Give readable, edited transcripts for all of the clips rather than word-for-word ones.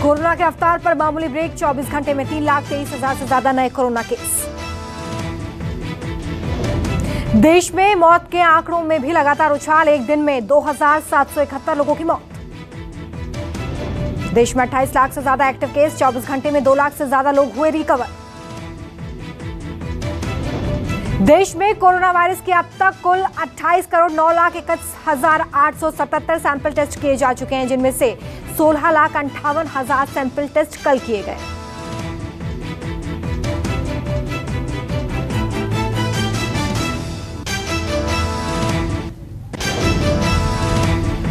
Corona के रफ्तार पर मामूली ब्रेक। 24 घंटे में 3,23,000 से ज्यादा नए कोरोना केस। देश में मौत के आंकड़ों में भी लगातार उछाल। एक दिन में 2,771 लोगों की मौत। देश में 28 लाख से ज्यादा एक्टिव केस। 24 घंटे में 2 लाख से ज्यादा लोग हुए रिकवर। देश में कोरोना वायरस के अब तक कुल 28,09,21,877 सैंपल टेस्ट किए जा चुके हैं, जिनमें से 16,58,000 सैंपल टेस्ट कल किए गए।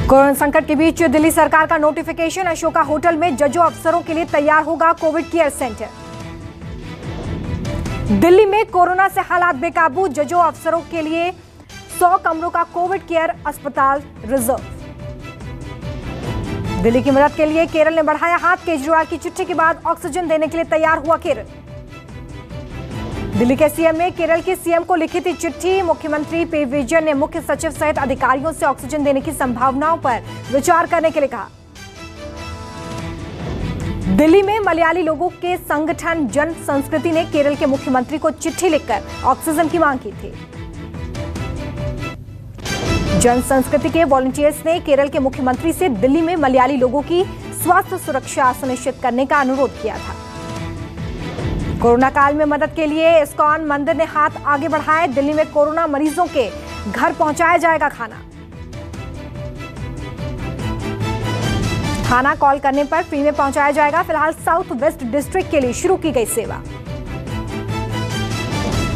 कोरोना संकट के बीच दिल्ली सरकार का नोटिफिकेशन। अशोका होटल में जजों अफसरों के लिए तैयार होगा कोविड केयर सेंटर। दिल्ली में कोरोना से हालात बेकाबू। जजों अफसरों के लिए 100 कमरों का कोविड केयर अस्पताल रिजर्व। दिल्ली की मदद के लिए केरल ने बढ़ाया हाथ। केजरीवाल की चिट्ठी के बाद ऑक्सीजन देने के लिए तैयार हुआ केरल। दिल्ली के सीएम ने केरल के सीएम को लिखी थी चिट्ठी। मुख्यमंत्री पी विजयन ने मुख्य सचिव सहित अधिकारियों से ऑक्सीजन देने की संभावनाओं पर विचार करने के लिए कहा। दिल्ली में मलयाली लोगों के संगठन जन संस्कृति ने केरल के मुख्यमंत्री को चिट्ठी लिखकर ऑक्सीजन की मांग की थी। जन संस्कृति के वॉलंटियर्स ने केरल के मुख्यमंत्री से दिल्ली में मलयाली लोगों की स्वास्थ्य सुरक्षा सुनिश्चित करने का अनुरोध किया था। कोरोना काल में मदद के लिए इस्कॉन मंदिर ने हाथ आगे बढ़ाए। दिल्ली में कोरोना मरीजों के घर पहुंचाया जाएगा खाना। खाना कॉल करने पर फ्री में पहुंचाया जाएगा। फिलहाल साउथ वेस्ट डिस्ट्रिक्ट के लिए शुरू की गई सेवा।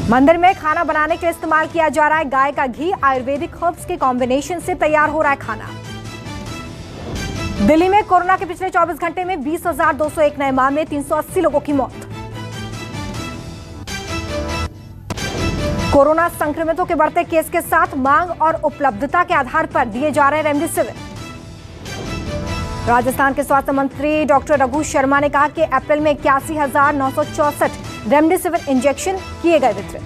मंदिर में खाना बनाने के लिए इस्तेमाल किया जा रहा है गाय का घी। आयुर्वेदिक हर्ब्स के कॉम्बिनेशन से तैयार हो रहा है खाना। दिल्ली में कोरोना के पिछले 24 घंटे में 20,201 नए मामले। 380 लोगों की मौत। कोरोना संक्रमितों के बढ़ते केस के साथ मांग और उपलब्धता के आधार पर दिए जा रहे रेमडेसिविर। राजस्थान के स्वास्थ्य मंत्री डॉक्टर रघु शर्मा ने कहा कि अप्रैल में 81,964 रेमडेसिविर इंजेक्शन किए गए वितरित।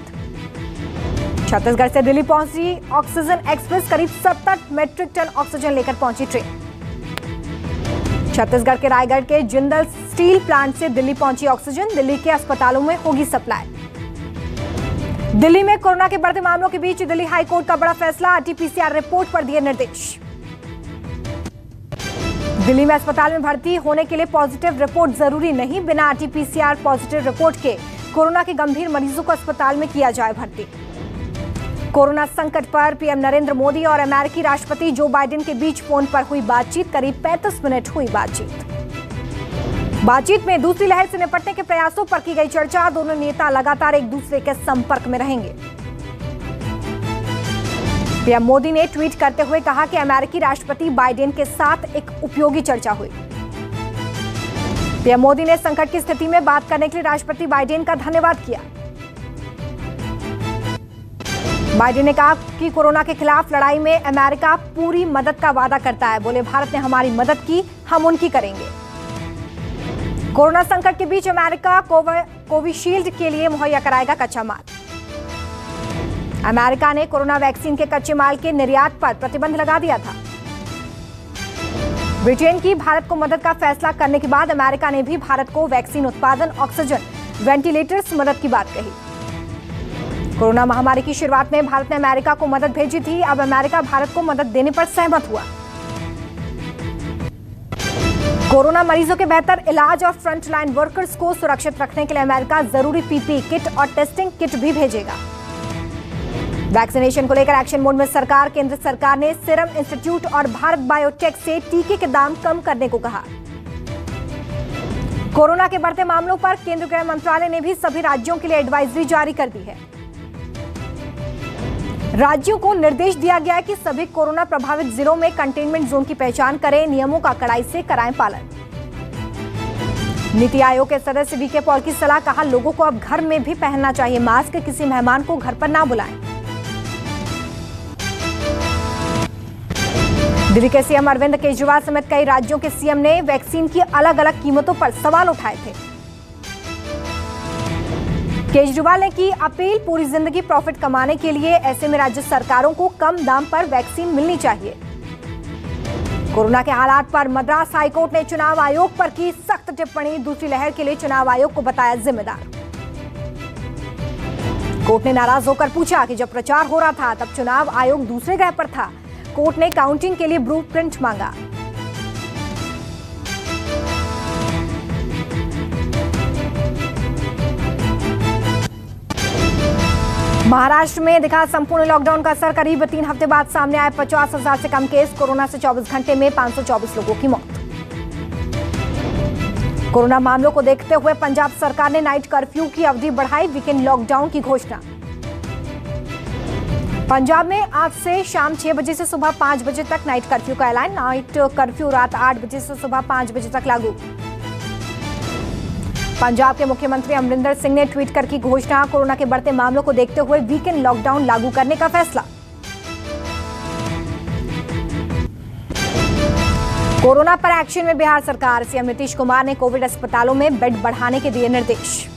छत्तीसगढ़ से दिल्ली पहुंची ऑक्सीजन एक्सप्रेस। करीब 70 मेट्रिक टन ऑक्सीजन लेकर पहुंची ट्रेन। छत्तीसगढ़ के रायगढ़ के जिंदल स्टील प्लांट से दिल्ली पहुंची ऑक्सीजन। दिल्ली के अस्पतालों में होगी सप्लाई। दिल्ली में कोरोना के बढ़ते मामलों के बीच दिल्ली हाईकोर्ट का बड़ा फैसला। आरटीपीसीआर रिपोर्ट पर दिए निर्देश। दिल्ली में अस्पताल में भर्ती होने के लिए पॉजिटिव रिपोर्ट जरूरी नहीं। बिना आरटीपीसीआर पॉजिटिव रिपोर्ट के कोरोना के गंभीर मरीजों को अस्पताल में किया जाए भर्ती। कोरोना संकट पर पीएम नरेंद्र मोदी और अमेरिकी राष्ट्रपति जो बाइडेन के बीच फोन पर हुई बातचीत। करीब 35 मिनट हुई बातचीत में दूसरी लहर से निपटने के प्रयासों पर की गई चर्चा। दोनों नेता लगातार एक दूसरे के संपर्क में रहेंगे। पीएम मोदी ने ट्वीट करते हुए कहा कि अमेरिकी राष्ट्रपति बाइडेन के साथ एक उपयोगी चर्चा हुई। पीएम मोदी ने संकट की स्थिति में बात करने के लिए राष्ट्रपति बाइडेन का धन्यवाद किया। बाइडेन ने कहा कि कोरोना के खिलाफ लड़ाई में अमेरिका पूरी मदद का वादा करता है। बोले, भारत ने हमारी मदद की, हम उनकी करेंगे। कोरोना संकट के बीच अमेरिका कोविशील्ड के लिए मुहैया कराएगा कच्चा माल। अमेरिका ने कोरोना वैक्सीन के कच्चे माल के निर्यात पर प्रतिबंध लगा दिया था। ब्रिटेन की भारत को मदद का फैसला करने के बाद अमेरिका ने भी भारत को वैक्सीन उत्पादन, ऑक्सीजन, वेंटिलेटर्स मदद की बात कही। कोरोना महामारी की शुरुआत में भारत ने अमेरिका को मदद भेजी थी। अब अमेरिका भारत को मदद देने पर सहमत हुआ। कोरोना मरीजों के बेहतर इलाज और फ्रंटलाइन वर्कर्स को सुरक्षित रखने के लिए अमेरिका जरूरी पीपीई किट और टेस्टिंग किट भी भेजेगा। वैक्सीनेशन को लेकर एक्शन मोड में सरकार। केंद्र सरकार ने सीरम इंस्टीट्यूट और भारत बायोटेक से टीके के दाम कम करने को कहा। कोरोना के बढ़ते मामलों पर केंद्रीय गृह मंत्रालय ने भी सभी राज्यों के लिए एडवाइजरी जारी कर दी है। राज्यों को निर्देश दिया गया है कि सभी कोरोना प्रभावित जिलों में कंटेनमेंट जोन की पहचान करें। नियमों का कड़ाई से कराएं पालन। नीति आयोग के सदस्य वीके पॉल की सलाह। कहा, लोगों को अब घर में भी पहनना चाहिए मास्क। किसी मेहमान को घर पर ना बुलाएं। दिल्ली के सीएम अरविंद केजरीवाल समेत कई राज्यों के सीएम ने वैक्सीन की अलग अलग कीमतों पर सवाल उठाए थे। केजरीवाल ने की अपील, पूरी जिंदगी प्रॉफिट कमाने के लिए ऐसे में राज्य सरकारों को कम दाम पर वैक्सीन मिलनी चाहिए। कोरोना के हालात पर मद्रास हाईकोर्ट ने चुनाव आयोग पर की सख्त टिप्पणी। दूसरी लहर के लिए चुनाव आयोग को बताया जिम्मेदार। कोर्ट ने नाराज होकर पूछा कि जब प्रचार हो रहा था तब चुनाव आयोग दूसरे ग्रह पर था। कोर्ट ने काउंटिंग के लिए ब्लूप्रिंट मांगा। महाराष्ट्र में दिखा संपूर्ण लॉकडाउन का असर। करीब 3 हफ्ते बाद सामने आए 50,000 से कम केस। कोरोना से 24 घंटे में 524 लोगों की मौत। कोरोना मामलों को देखते हुए पंजाब सरकार ने नाइट कर्फ्यू की अवधि बढ़ाई। वीकेंड लॉकडाउन की घोषणा। पंजाब में आज से शाम 6 बजे से सुबह 5 बजे तक नाइट कर्फ्यू का ऐलान। नाइट कर्फ्यू रात 8 बजे से सुबह 5 बजे तक लागू। पंजाब के मुख्यमंत्री अमरिंदर सिंह ने ट्वीट कर की घोषणा। कोरोना के बढ़ते मामलों को देखते हुए वीकेंड लॉकडाउन लागू करने का फैसला। कोरोना पर एक्शन में बिहार सरकार। सीएम नीतीश कुमार ने कोविड अस्पतालों में बेड बढ़ाने के दिए निर्देश।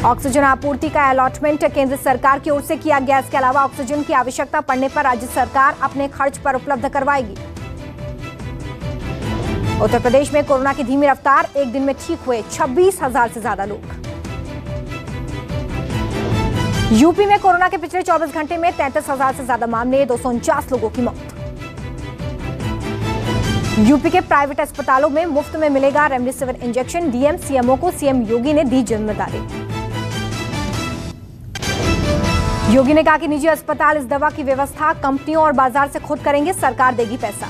ऑक्सीजन आपूर्ति का अलॉटमेंट केंद्र सरकार की ओर से किया गया। इसके अलावा ऑक्सीजन की आवश्यकता पड़ने पर राज्य सरकार अपने खर्च पर उपलब्ध करवाएगी। उत्तर प्रदेश में कोरोना की धीमी रफ्तार। एक दिन में ठीक हुए 26,000 से ज्यादा लोग। यूपी में कोरोना के पिछले 24 घंटे में 33,000 से ज्यादा मामले। 249 लोगों की मौत। यूपी के प्राइवेट अस्पतालों में मुफ्त में मिलेगा रेमडेसिविर इंजेक्शन। डीएम सीएमओ को सीएम योगी ने दी जिम्मेदारी। योगी ने कहा कि निजी अस्पताल इस दवा की व्यवस्था कंपनियों और बाजार से खुद करेंगे। सरकार देगी पैसा।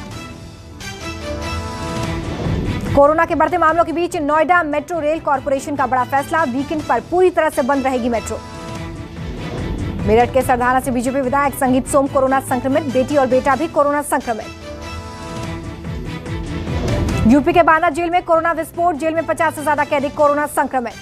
कोरोना के बढ़ते मामलों के बीच नोएडा मेट्रो रेल कॉर्पोरेशन का बड़ा फैसला। वीकेंड पर पूरी तरह से बंद रहेगी मेट्रो। मेरठ के सरधाना से बीजेपी विधायक संगीत सोम कोरोना संक्रमित। बेटी और बेटा भी कोरोना संक्रमित। यूपी के बांदा जेल में कोरोना विस्फोट। जेल में 50 से ज्यादा कैदी कोरोना संक्रमित।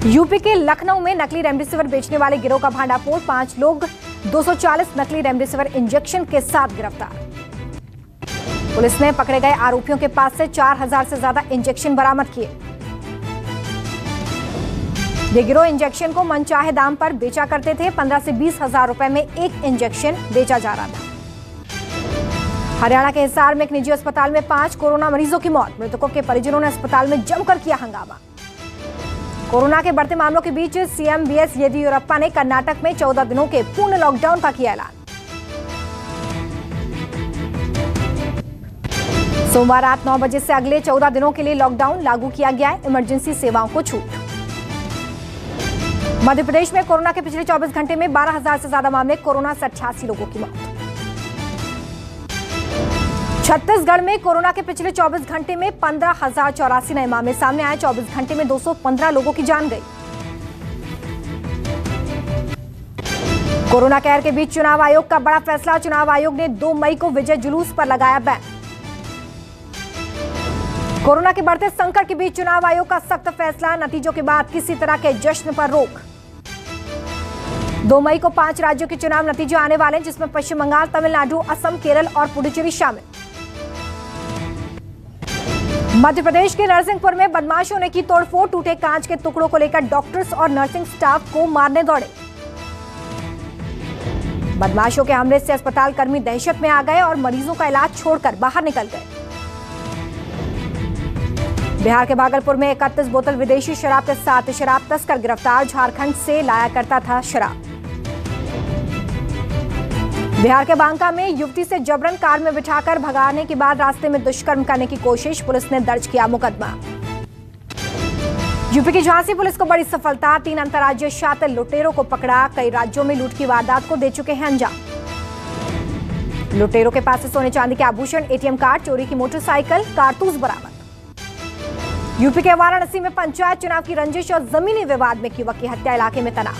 यूपी के लखनऊ में नकली रेमडेसिविर बेचने वाले गिरोह का भांडाफोड़। 5 लोग 240 नकली रेमडेसिविर इंजेक्शन के साथ गिरफ्तार। पुलिस ने पकड़े गए आरोपियों के पास से 4,000 से ज्यादा इंजेक्शन बरामद किए। ये गिरोह इंजेक्शन को मनचाहे दाम पर बेचा करते थे। 15 से 20,000 रुपए में एक इंजेक्शन बेचा जा रहा था। हरियाणा के हिसार में एक निजी अस्पताल में 5 कोरोना मरीजों की मौत। मृतकों के परिजनों ने अस्पताल में जमकर किया हंगामा। कोरोना के बढ़ते मामलों के बीच सीएम बीएस येदियुरप्पा ने कर्नाटक में 14 दिनों के पूर्ण लॉकडाउन का किया ऐलान। सोमवार रात 9 बजे से अगले 14 दिनों के लिए लॉकडाउन लागू किया गया है। इमरजेंसी सेवाओं को छूट। मध्य प्रदेश में कोरोना के पिछले 24 घंटे में 12,000 से ज्यादा मामले। कोरोना से 88 लोगों की मौत। छत्तीसगढ़ में कोरोना के पिछले 24 घंटे में 15,084 नए मामले सामने आए। 24 घंटे में 215 लोगों की जान गई। कोरोना कहर के बीच चुनाव आयोग का बड़ा फैसला। चुनाव आयोग ने 2 मई को विजय जुलूस पर लगाया बैन। कोरोना के बढ़ते संकट के बीच चुनाव आयोग का सख्त फैसला। नतीजों के बाद किसी तरह के जश्न पर रोक। 2 मई को 5 राज्यों के चुनाव नतीजे आने वाले हैं, जिसमें पश्चिम बंगाल, तमिलनाडु, असम, केरल और पुडुचेरी शामिल। मध्य प्रदेश के नरसिंहपुर में बदमाशों ने की तोड़फोड़। टूटे कांच के टुकड़ों को लेकर डॉक्टर्स और नर्सिंग स्टाफ को मारने दौड़े। बदमाशों के हमले से अस्पताल कर्मी दहशत में आ गए और मरीजों का इलाज छोड़कर बाहर निकल गए। बिहार के भागलपुर में 31 बोतल विदेशी शराब के साथ शराब तस्कर गिरफ्तार। झारखंड से लाया करता था शराब। बिहार के बांका में युवती से जबरन कार में बिठाकर भगाने के बाद रास्ते में दुष्कर्म करने की कोशिश। पुलिस ने दर्ज किया मुकदमा। यूपी की झांसी पुलिस को बड़ी सफलता। 3 अंतर्राज्यीय शातिर लुटेरों को पकड़ा। कई राज्यों में लूट की वारदात को दे चुके हैं अंजाम। लुटेरों के पास से सोने चांदी के आभूषण, एटीएम कार्ड, चोरी की मोटरसाइकिल, कारतूस बरामद। यूपी के वाराणसी में पंचायत चुनाव की रंजिश और जमीनी विवाद में युवक की हत्या। इलाके में तनाव।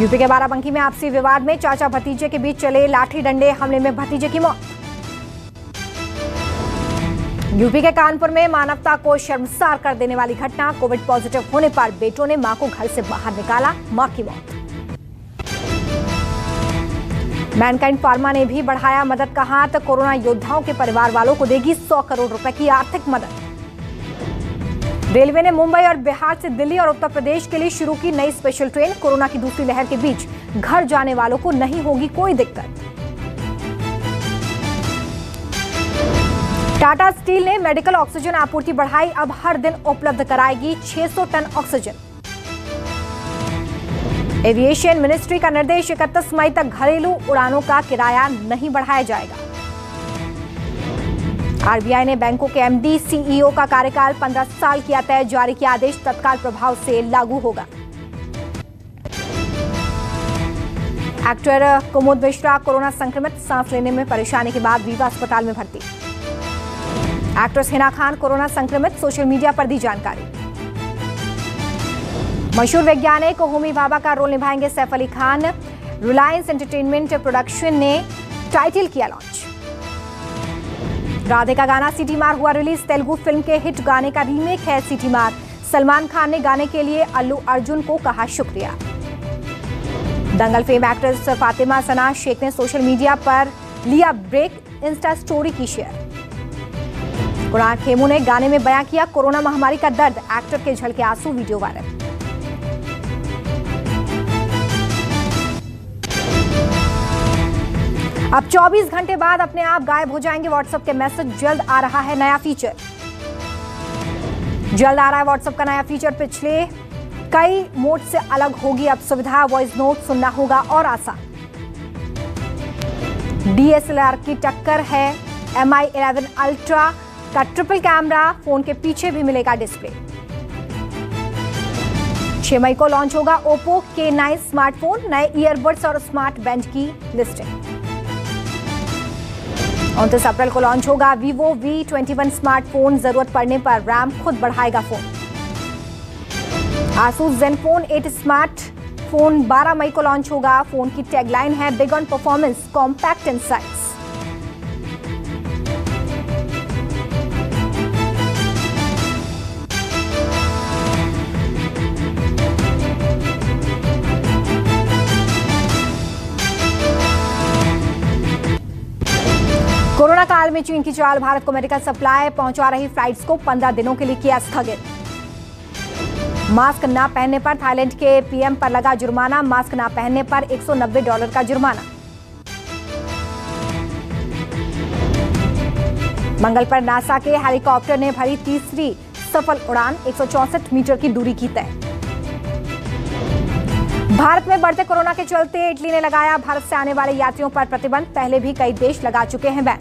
यूपी के बाराबंकी में आपसी विवाद में चाचा भतीजे के बीच चले लाठी डंडे हमले में भतीजे की मौत। यूपी के कानपुर में मानवता को शर्मसार कर देने वाली घटना। कोविड पॉजिटिव होने पर बेटों ने मां को घर से बाहर निकाला, मां की मौत। मैनकाइंड फार्मा ने भी बढ़ाया मदद का हाथ। कोरोना योद्धाओं के परिवार वालों को देगी 100 करोड़ रुपए की आर्थिक मदद। रेलवे ने मुंबई और बिहार से दिल्ली और उत्तर प्रदेश के लिए शुरू की नई स्पेशल ट्रेन। कोरोना की दूसरी लहर के बीच घर जाने वालों को नहीं होगी कोई दिक्कत। टाटा स्टील ने मेडिकल ऑक्सीजन आपूर्ति बढ़ाई, अब हर दिन उपलब्ध कराएगी 600 टन ऑक्सीजन। एविएशन मिनिस्ट्री का निर्देश, 31 मई तक घरेलू उड़ानों का किराया नहीं बढ़ाया जाएगा। आरबीआई ने बैंकों के एमडी सीईओ का कार्यकाल 15 साल किया तय, जारी किया आदेश तत्काल प्रभाव से लागू होगा। एक्टर कुमुद मिश्रा कोरोना संक्रमित, सांस लेने में परेशानी के बाद रीवा अस्पताल में भर्ती। एक्ट्रेस हिना खान कोरोना संक्रमित, सोशल मीडिया पर दी जानकारी। मशहूर वैज्ञानिक होमी भाभा का रोल निभाएंगे सैफ अली खान। रिलायंस एंटरटेनमेंट प्रोडक्शन ने टाइटल किया लॉन्च। राधे का गाना सिटी मार हुआ रिलीज, तेलुगु फिल्म के हिट गाने का रीमेक है सिटी मार। सलमान खान ने गाने के लिए अल्लू अर्जुन को कहा शुक्रिया। दंगल फेम एक्ट्रेस फातिमा सना शेख ने सोशल मीडिया पर लिया ब्रेक, इंस्टा स्टोरी की शेयर। कुणाल खेमू ने गाने में बयां किया कोरोना महामारी का दर्द, एक्टर के झलके आंसू, वीडियो वायरल। अब 24 घंटे बाद अपने आप गायब हो जाएंगे व्हाट्सएप के मैसेज, जल्द आ रहा है नया फीचर। जल्द आ रहा है व्हाट्सएप का नया फीचर, पिछले कई मोड से अलग होगी अब सुविधा। वॉइस नोट सुनना होगा और आसान। डीएसएलआर की टक्कर है Mi 11 अल्ट्रा का ट्रिपल कैमरा, फोन के पीछे भी मिलेगा डिस्प्ले। 6 मई को लॉन्च होगा ओप्पो K9 स्मार्टफोन, नए ईयरबड्स और स्मार्ट बैंड की लिस्टिंग। 29 अप्रैल को लॉन्च होगा Vivo V21 स्मार्टफोन, जरूरत पड़ने पर रैम खुद बढ़ाएगा फोन। Asus Zenfone 8 स्मार्टफोन 12 मई को लॉन्च होगा, फोन की टैगलाइन है big on performance, compact in size. Corona काल में चीन की चाल, भारत को मेडिकल सप्लाई पहुंचा रही फ्लाइट्स को 15 दिनों के लिए किया स्थगित। मास्क न पहनने पर थाईलैंड के पीएम पर लगा जुर्माना, मास्क न पहनने पर $190 का जुर्माना। मंगल पर नासा के हेलीकॉप्टर ने भरी तीसरी सफल उड़ान, 164 मीटर की दूरी की तय। भारत में बढ़ते कोरोना के चलते इटली ने लगाया भारत से आने वाले यात्रियों पर प्रतिबंध, पहले भी कई देश लगा चुके हैं बैन।